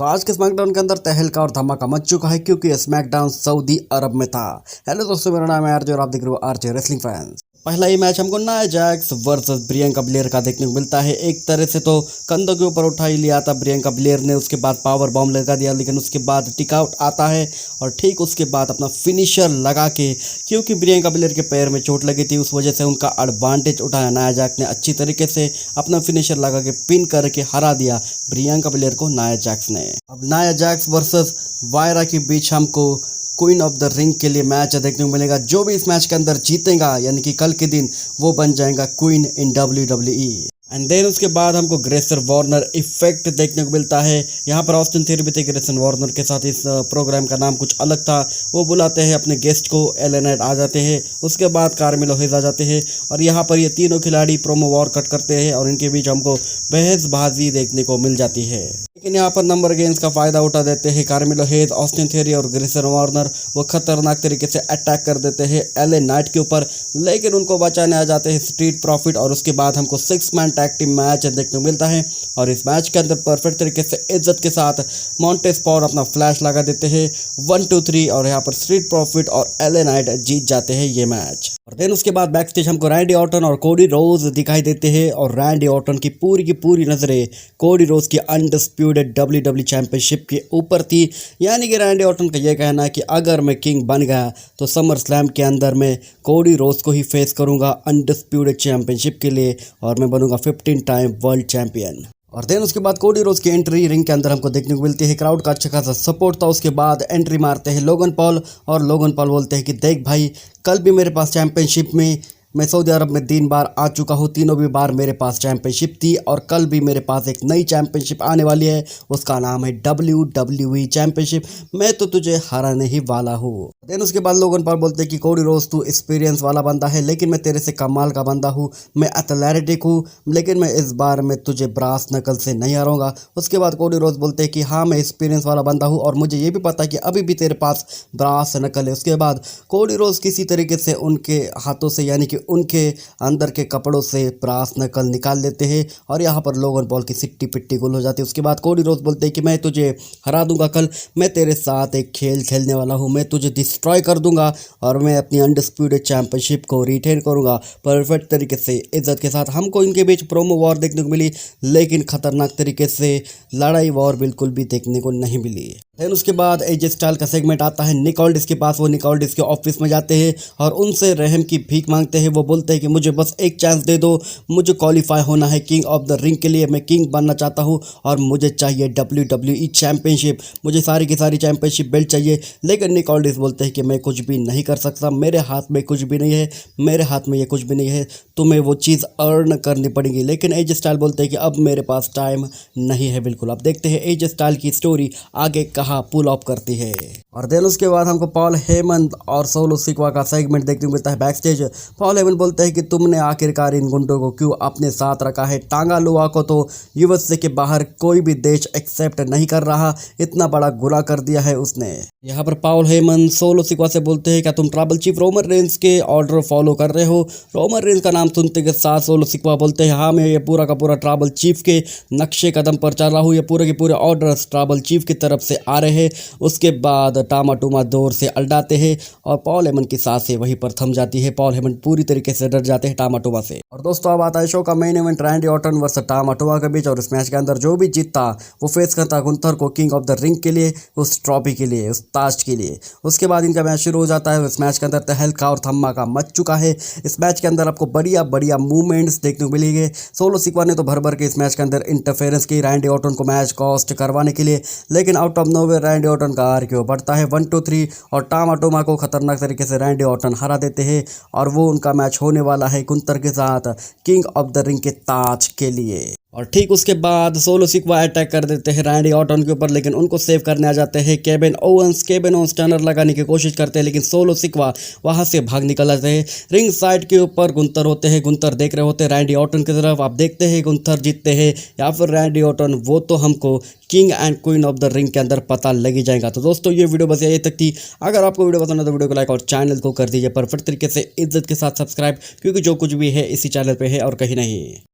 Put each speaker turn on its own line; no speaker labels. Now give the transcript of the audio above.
तो आज के स्मैकडाउन के अंदर तहलका और धमाका मच चुका है क्योंकि स्मैकडाउन सऊदी अरब में था। हेलो दोस्तों, मेरा नाम है आरजे और आप देख रहे हो आरजे रेसलिंग फैंस। पहला ही मैच हमको Nia Jax versus Priyanka Blair का देखने को मिलता है। एक तरह से तो कंधों के ऊपर उठा ही लिया था प्रियंका ब्लेयर ने, उसके बाद पावर बॉम्ब लगा दिया, लेकिन उसके बाद टिक आउट आता है और ठीक उसके बाद अपना फिनिशर लगा के, क्योंकि प्रियंका ब्लेयर के पैर में चोट लगी थी उस वजह से उनका एडवांटेज उठाया नाया जैक्स ने, अच्छी तरीके से अपना फिनिशर लगा के पिन करके हरा दिया प्रियंका ब्लेयर को नाया जैक्स ने। अब नाया जैक्स वर्सेस वायरा के बीच हमको क्वीन ऑफ द रिंग के लिए मैच देखने को मिलेगा। जो भी इस मैच के अंदर जीतेगा यानी कि कल के दिन वो बन जाएगा queen in WWE। And then उसके बाद हमको ग्रेसन वार्नर इफेक्ट देखने को मिलता है। यहाँ पर ऑस्टिन थियरी भी थे ग्रेसन वार्नर के साथ। इस प्रोग्राम का नाम कुछ अलग था। वो बुलाते हैं अपने गेस्ट को, LA नाइट आ जाते हैं, उसके बाद कार्मेलो हेज आ जाते हैं और यहाँ पर ये तीनों खिलाड़ी प्रोमो वॉर कट करते हैं और इनके बीच हमको बहसबाजी देखने को मिल जाती है। लेकिन यहाँ पर नंबर गेम्स का फायदा उठा देते हैं कार्मेलो हेज, ऑस्टिन थियरी और ग्रेसन वार्नर। वो खतरनाक तरीके से अटैक कर देते हैं LA नाइट के ऊपर, लेकिन उनको बचाने आ जाते हैं स्ट्रीट प्रॉफिट और उसके बाद हमको 6 मैन टैग टीम मैच देखने को मिलता है। और इस मैच के अंदर परफेक्ट तरीके से इज्जत के साथ मॉन्टेज पॉवर अपना फ्लैश लगा देते हैं 1 2 3 और यहाँ पर स्ट्रीट प्रॉफिट और LA नाइट जीत जाते हैं ये मैच। और देन उसके बाद बैक स्टेज हमको रैंडी ऑर्टन और कोडी रोज दिखाई देते हैं और रैंडी ऑर्टन की पूरी नजरें कोडी रोज की अनडिस्प्यूटेड WWE चैंपियनशिप के ऊपर थी। यानी कि रैंडी ऑर्टन का यह कहना है कि अगर मैं किंग बन गया तो समर स्लैम के अंदर मैं कोडी रोज को ही फेस करूंगा अनडिस्प्यूटेड चैंपियनशिप के लिए और मैं बनूंगा 15 टाइम वर्ल्ड चैंपियन। और देन उसके बाद कोडी रोज की एंट्री रिंग के अंदर हमको देखने को मिलती है। क्राउड का अच्छा खासा सपोर्ट था। उसके बाद एंट्री मारते हैं लोगन पॉल और लोगन पॉल बोलते हैं कि देख भाई, कल भी मेरे पास चैंपियनशिप में मैं सऊदी अरब में 3 बार आ चुका हूँ, तीनों भी बार मेरे पास चैंपियनशिप थी और कल भी मेरे पास एक नई चैंपियनशिप आने वाली है, उसका नाम है WWE चैंपियनशिप। मैं तो तुझे हराने ही वाला हूँ। देन उसके बाद लोगन पर बोलते हैं कि कोडी रोज तू एक्सपीरियंस वाला बंदा है, लेकिन मैं तेरे से कमाल का बंदा हूँ, मैं एथलेटिक हूँ, लेकिन मैं इस बार मैं तुझे ब्रास नकल से नहीं हराऊंगा। उसके बाद कोडी रोज बोलते हैं कि हाँ, मैं एक्सपीरियंस वाला बंदा हूँ और मुझे ये भी पता है कि अभी भी तेरे पास ब्रास नकल है। उसके बाद कोडी रोज किसी तरीके से उनके हाथों से यानी कि उनके अंदर के कपड़ों से ब्रास नकल निकाल लेते हैं और यहाँ पर लोगन पॉल की सिट्टी पिट्टी गुल हो जाती है। उसके बाद कोडी रोज बोलते हैं कि मैं तुझे हरा दूंगा, कल मैं तेरे साथ एक खेल खेलने वाला हूँ, मैं तुझे डिस्ट्रॉय कर दूंगा और मैं अपनी अनडिस्प्यूटेड चैंपियनशिप को रिटेन करूंगा परफेक्ट तरीके से इज्जत के साथ। हमको इनके बीच प्रोमो वॉर देखने को मिली, लेकिन खतरनाक तरीके से लड़ाई वॉर बिल्कुल भी देखने को नहीं मिली। देन उसके बाद AJ स्टाइल का सेगमेंट आता है निक ऑल्डिस के पास। वो निक ऑल्डिस के ऑफिस में जाते हैं और उनसे रहम की भीख मांगते हैं। वो बोलते हैं कि मुझे बस एक चांस दे दो, मुझे क्वालिफाई होना है किंग ऑफ द रिंग के लिए, मैं किंग बनना चाहता हूँ और मुझे चाहिए WWE चैंपियनशिप, मुझे सारी की सारी चैंपियनशिप बेल्ट चाहिए। लेकिन निक ऑल्डिस बोलते हैं कि मैं कुछ भी नहीं कर सकता, मेरे हाथ में कुछ भी नहीं है, मेरे हाथ में ये कुछ भी नहीं है, तुम्हें वो चीज़ अर्न करनी पड़ेगी। लेकिन AJ स्टाइल बोलते हैं कि अब मेरे पास टाइम नहीं है बिल्कुल। अब देखते हैं AJ स्टाइल की स्टोरी आगे कहाँ पुल ऑफ करती है। और देन उसके बाद हमको पॉल हेमन और सोलो सिक्वा का सेगमेंट देखने को मिलता है बैक स्टेज। पॉल हेमन बोलते हैं कि तुमने आखिरकार इन गुंडों को क्यों अपने साथ रखा है, टांगा लुआ को तो USA के बाहर कोई भी देश एक्सेप्ट नहीं कर रहा, इतना बड़ा गुनाह कर दिया है उसने। यहाँ पर पॉल हेमन सोलो सिक्वा से बोलते हैं क्या तुम ट्राइबल चीफ रोमन रेंस के ऑर्डर फॉलो कर रहे हो। रोमन रेंस का नाम सुनते के साथ सोलो सिक्वा बोलते हैं हाँ, मैं ये पूरा का पूरा ट्राइबल चीफ के नक्शे कदम पर चल रहा हूँ, ये पूरे के पूरे ऑर्डर ट्राइबल चीफ की तरफ से आ रहे हैं। उसके बाद टामा टूमा दौर से अल्टाते हैं और पॉल हेमन की सांसें वहीं पर थम जाती है। पॉल हेमन पूरी तरीके से डर जाते हैं टामा टूमा से। और दोस्तों अब आता है शो का main event Randy Orton versus टामा टूमा के बीच। और इस मैच के अंदर जो भी जीतता वो फेस करता गुंथर को किंग ऑफ द रिंग के लिए, उस ट्रॉफी के लिए, उस ताज के लिए। उसके बाद इनका मैच शुरू हो जाता है। इस मैच के अंदर तहलका और धमाका मच चुका है। इस मैच के अंदर आपको बढ़िया मूवमेंट्स देखने को मिलेंगे। सोलो सिक्वा ने तो भर के इस मैच के अंदर इंटरफेरेंस की रैंडी ऑर्टन को मैच कॉस्ट करवाने के लिए, लेकिन out of nowhere Randy Orton का RKO बढ़ता है 1 2 3 और टामा टोमा को खतरनाक तरीके से रैंडी ऑर्टन हरा देते हैं और वो उनका मैच होने वाला है गुंथर के साथ किंग ऑफ द रिंग के ताज के लिए। और ठीक उसके बाद सोलो सिक्वा अटैक कर देते हैं रैंडी ऑर्टन के ऊपर, लेकिन उनको सेव करने आ जाते हैं Kevin Owens. Kevin Owens Turner लगाने की कोशिश करते हैं, लेकिन सोलो सिक्वा वहां से भाग निकल जाते हैं। रिंग साइड के ऊपर गुंथर होते हैं, गुंथर देख रहे होते हैं रैंडी ऑर्टन की तरफ। आप देखते हैं गुंथर जीतते हैं या फिर रैंडी ऑर्टन, वो तो हमको king and queen of the ring के अंदर पता लग ही जाएगा। तो दोस्तों ये वीडियो बस यही तक थी। अगर आपको वीडियो पसंद है तो वीडियो को लाइक और चैनल को कर दीजिए परफेक्ट तरीके से इज्जत के साथ सब्सक्राइब, क्योंकि जो कुछ भी है इसी चैनल पे है और कहीं नहीं।